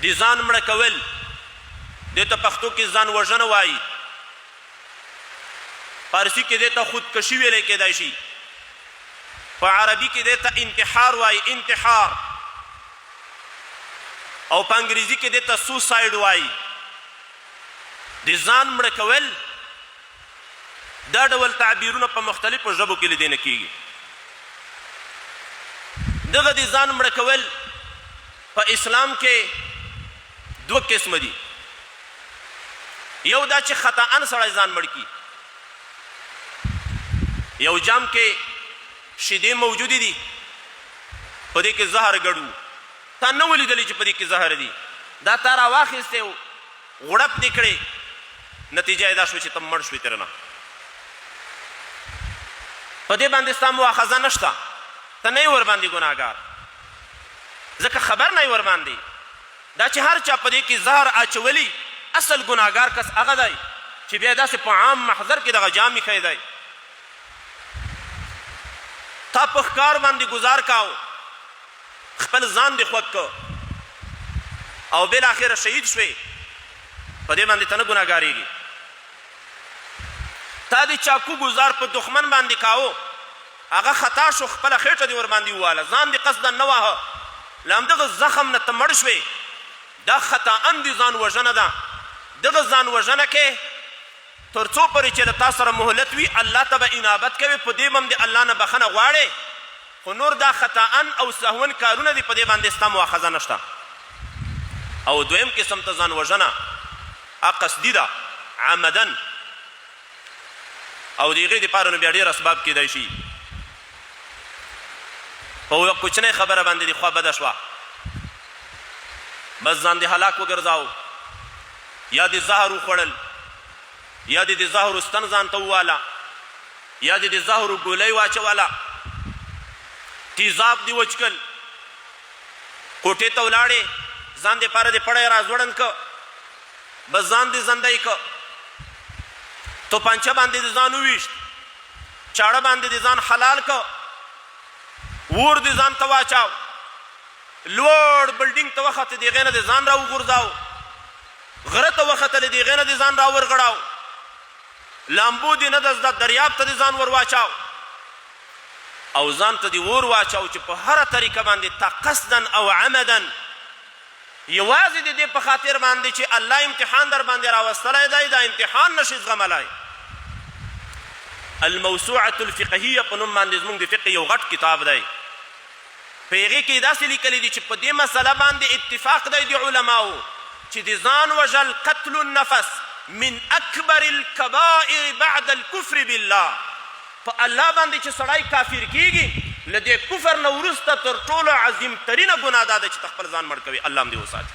د ځان مړه کول دې ته پښتو کې ځان وژنه وایي، فارسي کې دې ته خودکشي ویلی کېدای شي، په عربي کې دې ته انتحار وایي، انتحار، او په انګریزي کې دې ته سوساید وایي. د ځان مړه کول دا ډول تعبیرونه په مختلفو ژبو کې لیدل کېږي. دغه د ځان مړه کول په اسلام کې دوه قسمه دي. یو دا چې خطأً سړی ځان مړ کړي، یو جام کې شیدې موجودې دي، په دې کې زهر ګډ، تا نه ولیدلی چې په دې کې زهر دي، دا تا راواخیستی و غوړپ دې کړې، نتیجه یې دا شوه چې ته مړ شوې ترنه. په دې باندې ستا مؤاخذه نشته، ته نه یې ورباندې ګناهګار، ځکه خبر نه یې ورباندې. دا چې هر چا په دې کې زهر اچولي، اصل ګناهګار کس هغه دی چې بیا داسې په عام محضر کې دغه جام ایښی دی. تا په ښکار باندې ګزار کاو، خپل ځان دې خوږ که او بالاخره شهید شوې، په دې باندې ته نه ګناهګارېږي. تا د چاکو ګزار په دښمن باندې کاو، هغه خطا شو، خپله خېټه دې ورباندې وواله، ځان دې قصدا نه واهه، له همدغه زخم نه ته مړ شوې، دا خطاً دې ځان وژنه ده. دغه ځان وژنه کې تر څو پورې چې له تا سره مهلت وي الله ته به انابت کوي، په دې به هم د الله نه بخښنه غواړې، خو نور دا خطاً او سهون کارونه دي، په دې باندې ستا مؤاخذه نشته. او دویم قسم ته ځان وژنه قصدي ده، عمدن، او د هغې دپاره نو بیا ډېر اسباب کیدای شي. په یوه کوچنۍ خبره باندې دې خوا بده شوه، بس ځان دې هلاک وګرځاو، یا دې زهر وخوړل، یا دې د زهرو ستن ځان ته وواله، یا دې د زهرو ګولۍ واچوله، تیزاب دې وچکل، کوټې ته ولاړې، ځان دپاره دې پړی را ځوړند که، بس ځان دې زندی که، توپانچه باندې دې ځان وویشت، چاړه باندې دې ځان حلال که، ور دې ځان ته واچاو، لوړ بلډینګ ته وخته د هغې نه دې ځان را وغورځاو، غره ته وختلې د هغې نه دې ځان را ورغړاو، لامبو دې نه ده دریاب ته دې ځان ور واچاو، او ځان ته دې ور واچاو چې په هره طریقه باندې تا قصدا او عمدا یوازې د دې په خاطر باندې چې الله امتحان در باندې راوستلی دی، دا امتحان نشي زغملی. الموسوعة الفقهیه په نوم باندې زموږ د فقه یو غټ کتاب دی، په هغې کې داسې لیکلی دي چې په دې مسله باندې اتفاق دی د علماو چې د ځان وژل قتل النفس من اکبر الکبائر بعد الکفر بالله، په الله باندې چې سړی کافر کیږي، له دې کفر نه وروسته تر ټولو عظیم ترینه ګناه دا ده چې ته خپل ځان مړ کوي. الله هم دې وساتي.